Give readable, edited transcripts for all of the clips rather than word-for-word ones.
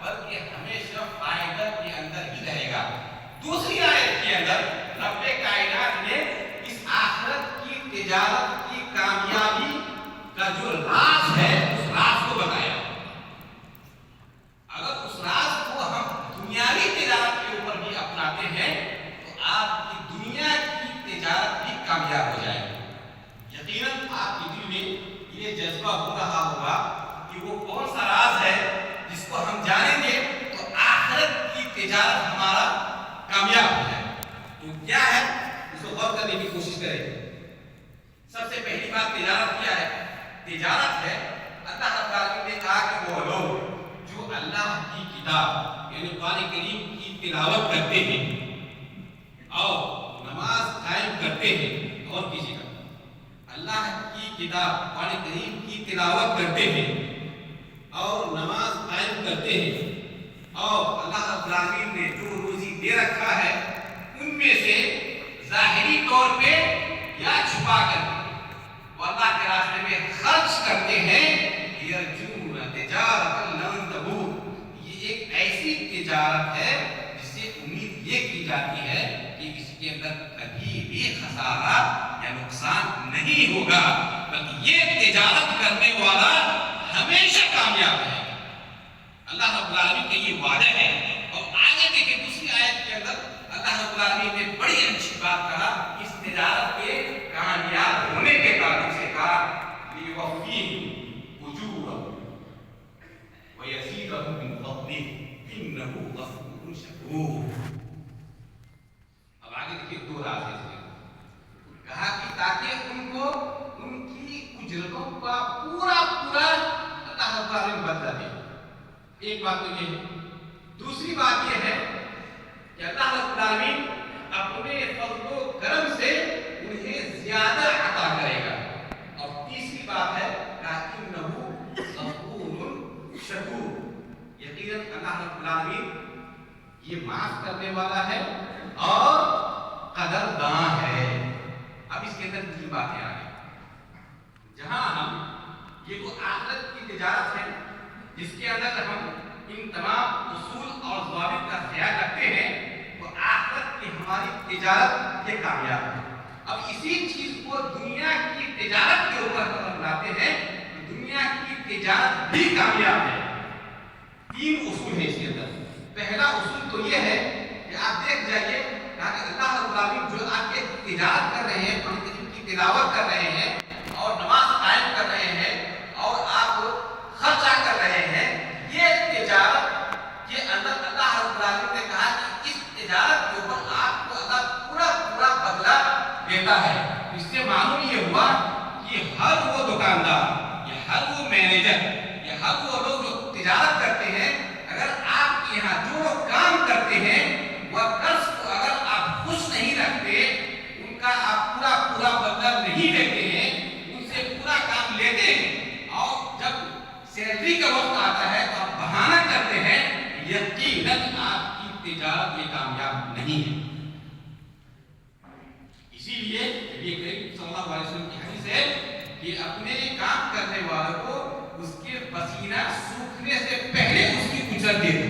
بلکہ ہمیشہ فائدہ کے اندر ہی رہے گا۔ دوسری آیت کے اندر رب کائنات نے اس آخرت کی تجارت کی کامیابی کا جو راز ہے اس راز کو بتایا۔ اگر اس راز کو ہم دنیاوی تجارت کے اوپر بھی اپناتے ہیں تو آپ کی دنیا کی تجارت بھی کامیاب ہو جائے گی۔ یقیناً آپ کے دل میں یہ جذبہ ہو رہا ہوگا کہ وہ کون سا راز ہے جس کو ہم جانیں گے تو آخرت کی تجارت ہمارا کامیاب ہو جائے۔ تو کیا ہے اس کو غور کرنے کی کوشش کریں۔ سب سے پہلی بات تجارت کیا ہے؟ تجارت ہے اللہ رب العالمین نے کہا کہ وہ لوگ جو اللہ کی کتاب یعنی قرآن کریم کی تلاوت کرتے ہیں اور نماز قائم کرتے ہیں، اور کسی کا اللہ کی کتاب قرآن کریم کی تلاوت کرتے ہیں اور نماز قائم کرتے ہیں اور اللہ رب العالمین نے جو روزی دے رکھا ہے ان میں سے ظاہری طور پہ یا چھپا کر وہ اللہ کے راستے میں خرچ کرتے ہیں، یرجون تجارت لن تبور، یہ ایک ایسی تجارت ہے جس سے امید یہ کی جاتی ہے کہ اس کے اندر کبھی بھی خسارہ یا نقصان نہیں ہوگا، بلکہ یہ تجارت کرنے والا ہمیشہ کامیاب ہے۔ اللہ رب العالمین کا یہ وعدہ ہے۔ اور آگے دیکھیں دوسری آیت کے اندر اللہ رب العالمین نے بڑی اچھی بات کہا، اس تجارت کے کامیاب ہونے کے تعلق سے کہا لیوفیہم اجورہم ویزیدہم من فضلہ انہ غفور شکور۔ اب آگے دیکھیں دو راز ہے اس میں، کہا کہ تاکہ ان کو ان کی اجرتوں کا پورا اللہ رب العالمین بدلہ دے۔ ایک بات تو یہ ہے، دوسری بات یہ ہے کہ اللہ رب العالمین اپنے فضل و کرم سے انہیں زیادہ عطا کرے گا، اور تیسری بات ہے کہ انہ غفور شکور، یقیناً اللہ رب العالمین یہ معاف کرنے والا ہے اور قدرداں ہے۔ اب اس کے اندر تین باتیں آ گئی، جہاں ہم یہ تو آخرت کی تجارت ہے جس کے اندر ہم ان تمام اصول اور ضوابط کا خیال رکھتے ہیں تو آخرت کی ہماری تجارت یہ کامیاب ہے۔ اب اسی چیز کو دنیا کی تجارت کے اوپر ہم لاتے ہیں تو دنیا کی تجارت بھی کامیاب ہے۔ تین اصول ہیں اس کے اندر۔ پہلا اصول تو یہ ہے کہ آپ دیکھ جائیے کہ اللہ رب العالمین جو آپ کے تجارت کر رہے ہیں، قرآن کریم کی تلاوت کر رہے ہیں اور نماز قائم کر رہے ہیں اور آپ خرچہ کر رہے ہیں، یہ تجارت کے اندر اللہ رب العالمین نے کہا کہ اس تجارت کے اوپر آپ کو اللہ پورا بدلہ دیتا ہے۔ اس سے معلوم یہ ہوا کہ ہر وہ دکاندار یا ہر وہ مینیجر یا ہر وہ لوگ جو تجارت کرتے ہیں، اگر آپ کے یہاں جو لوگ کام کرتے ہیں وہ قرض کو اگر آپ خوش نہیں رکھتے، ان کا آپ پورا بدلہ نہیں دیتے ہیں، ان سے پورا کام لیتے ہیں اور جب سیلری کا وقت آتا ہے تو آپ بہانہ کرتے ہیں، یقیناً آپ کی تجارت یہ کامیاب نہیں ہے۔ اسی لیے نبی کریم صلی اللہ علیہ وسلم کی حدیث ہے کہ اپنے کام کرنے والوں کو اس کے پسینہ سوکھنے سے پہلے اس کی اجرت دے دو۔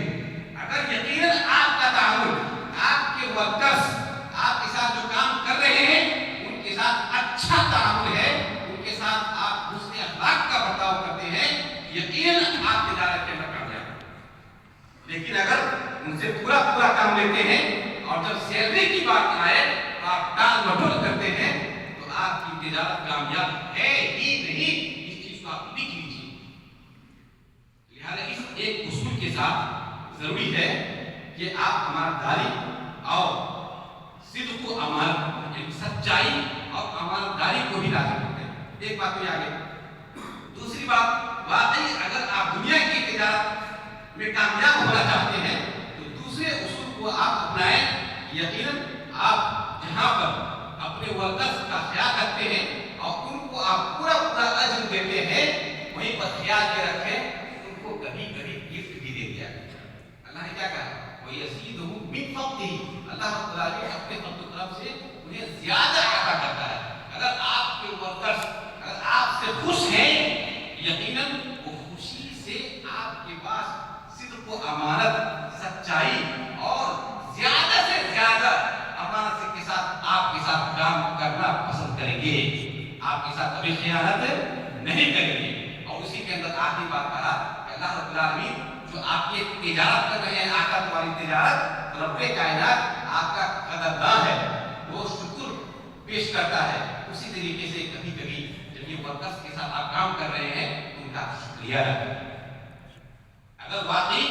اگر یقیناً آپ کا تعامل، آپ کے ورکرز آپ کے ساتھ جو کام کر رہے ہیں ان کے ساتھ اچھا تعامل ہے، ان کے ساتھ آپ حسن اخلاق کا برتاؤ کرتے ہیں، یقیناً آپ تجارت کے اندر کامیاب ہیں۔ لیکن اگر ان سے پورا کام لیتے ہیں اور جب سیلری کی بات آئے تو آپ ٹال مٹول کرتے ہیں تو آپ کی تجارت کامیاب ہے ہی نہیں۔ اس چیز کو آپ لکھ لیجیے۔ لہذا اس ایک اصول کے ساتھ ضروری ہے کہ آپ امانتداری اور صدق و امانت یعنی سچائی اور امانتداری کو بھی لازم کرتے ہیں۔ ایک بات تو یہ آگے۔ دوسری بات، واقعی اگر آپ دنیا کی تجارت میں کامیاب ہونا چاہتے ہیں تو دوسرے اصول کو آپ اپنائیں۔ یقیناً آپ جہاں پر اپنے ورکرز کا خیال رکھتے ہیں اور ان کو آپ پورا اجر دیتے ہیں، وہیں پر خیال یہ رکھیں ان کو کبھی گفٹ بھی دے دیا۔ اللہ نے کیا کہا؟ وَيَزِيدُهُم مِّن فَضْلِهِ، اللہ رب العالمین اپنے فضل و کرم سے انہیں زیادہ عطا کرتا ہے۔ اگر آپ کے ورکرز اگر آپ سے خوش ہیں، یقیناً وہ خوشی سے آپ کے پاس صدق کو امانت، سچائی اور زیادہ سے زیادہ امانت کے ساتھ آپ کے ساتھ کام کرنا پسند کریں گے، آپ کے ساتھ کبھی خیانت نہیں کریں گے۔ اور اسی کے اندر آخری بات کہا کہ اللہ رب العالمین جو آپ یہ تجارت کر رہے ہیں، آقا تمہاری تجارت، رب کائنات آپ کا قدردان ہے، وہ شکر پیش کرتا ہے۔ اسی طریقے سے کبھی کبھی جب یہ ورکرز کے ساتھ آپ کام کر رہے ہیں تو ان کا شکریہ ادا کریں۔ اگر واقعی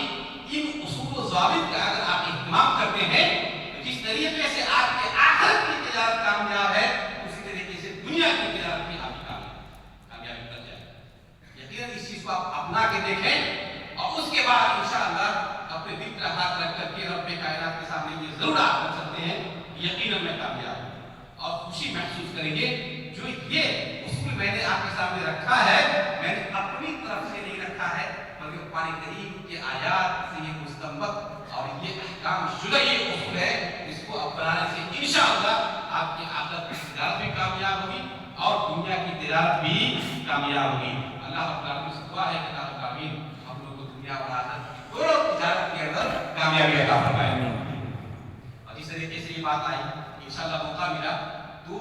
ان اصول و ضوابط کا اگر آپ اہتمام کرتے ہیں تو جس طریقے سے آپ کے آخرت کی تجارت کامیاب ہے، اسی طریقے سے دنیا کی تجارت بھی آپ کی کامیابی کر جائے گی۔ یقیناً اس چیز کو آپ اپنا کے دیکھیں اور اس کے بعد انشاءاللہ اپنے دل پر ہاتھ رکھ کر کے رب کائنات کے سامنے یہ ضرور آپ کر سکتے ہیں، یقیناً میں کامیاب ہوں، اور خوشی محسوس کریں گے جو یہ اصول میں نے آپ کے سامنے رکھا ہے، میں نے اپنی طرف سے نہیں رکھا ہے بلکہ قرآن کریم کے آیات سے یہ مستنبط اور یہ احکام شدہ یہ اصول ہے، اس کو اپنانے سے انشاءاللہ آپ کی آخرت کی تجارت بھی کامیاب ہوگی اور دنیا کی تجارت بھی کامیاب ہوگی۔ اللہ رب العالمین سے دعا ہے کہ اللہ رب العالمین ہم لوگ کو دنیا اور آخرت کی دونوں تجارت کے اندر کامیابی عطا فرمائے۔ اور جس طریقے سے یہ بات آئی انشاءاللہ موقع ملا تو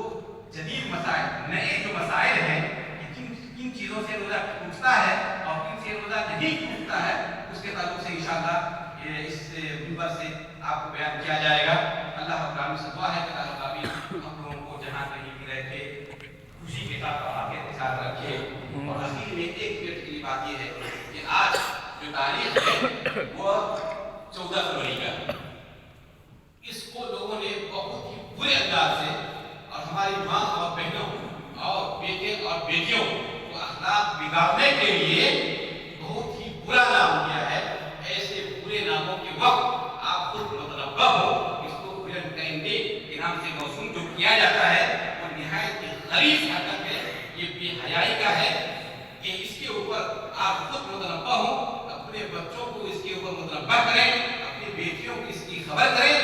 جدید مسائل، نئے جو مسائل ہیں کہ کن چیزوں سے روزہ ٹوٹتا ہے اور کن سے روزہ نہیں ٹوٹتا ہے، اس کے تعلق سے انشاءاللہ اس منبر سے آپ کو بیان کیا جائے گا۔ اللہ رب العالمین سے دعا ہے کہ اللہ رب العالمین ہم لوگوں کو جہاں کہیں بھی رہتے خوشی کے ساتھ اور عافیت کے ساتھ رکھے۔ اور اخیر میں ایک منٹ کی بات یہ ہے کہ آج جو تاریخ ہے وہ 14 فروری کا، اس کو لوگوں نے بہت ہی برے انداز سے اور ہماری ماں اور بہنوں اور بیٹے اور بیٹیوں کو اخلاق بگاڑنے کے لیے بہت ہی برا نام دیا ہے۔ ایسے برے ناموں کے وقت آپ خود متنبہ ہو، اس کو ویلنٹائن ڈے کے نام سے موسوم جو کیا جاتا ہے وہ نہایت ہی غلیظ حرکت ہے، یہ بے حیائی کا ہے کہ اس کے اوپر آپ خود متنبہ ہوں، اپنے بچوں کو اس کے اوپر متنبہ کریں، اپنی بیٹیوں کو اس کی خبر کریں۔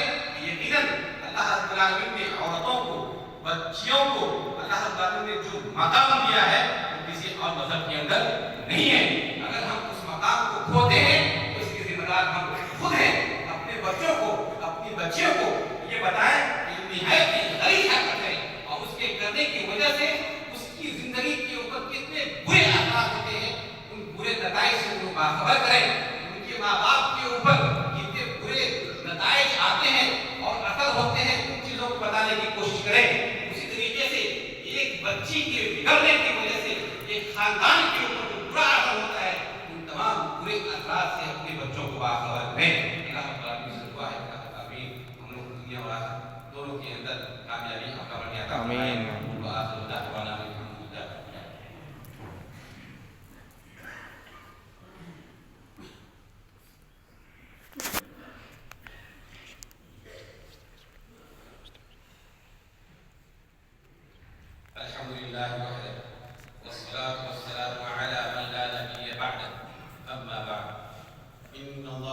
یقیناً اللہ رب العالمین نے عورتوں کو، بچیوں کو اللہ رب العالمین نے جو مقام دیا ہے وہ کسی اور مذہب کے اندر نہیں ہے۔ اگر ہم اس مقام کو کھوتے ہیں تو اس کے ذمہ دار ہم خود ہیں۔ اپنے بچوں کو، اپنی بچیوں کو یہ بتائیں کہ نہایت ہی غلیظ حرکت ہے اور اس کے کرنے کی وجہ سے اس کی زندگی کے اوپر کتنے برے اثرات ہوتے ہیں، ان برے نتائج سے ان کو باخبر کریں۔ ان کے ماں باپ کے اوپر کتنے برے نتائج آتے ہیں اور اثر ہوتے ہیں، ان چیزوں کو بتانے کی کوشش کریں۔ اسی طریقے سے ایک بچی کے بگڑنے کی وجہ سے ایک خاندان کے اوپر جو برا اثر ہوتا ہے، ان تمام برے اثرات سے اپنے بچوں کو باخبر کریں۔ اللہ رب العالمین سے دعا ہے کہ اللہ آمین ہم لوگ دنیا اور آخرت دونوں کے اندر کامیابی عطا فرمائے۔ آمین۔ وآخر دعوانا الحمد للہ۔ الحمد للہ وحدہ والصلاة والسلام علی من لا نبی بعدہ، اما بعد، ان اللہ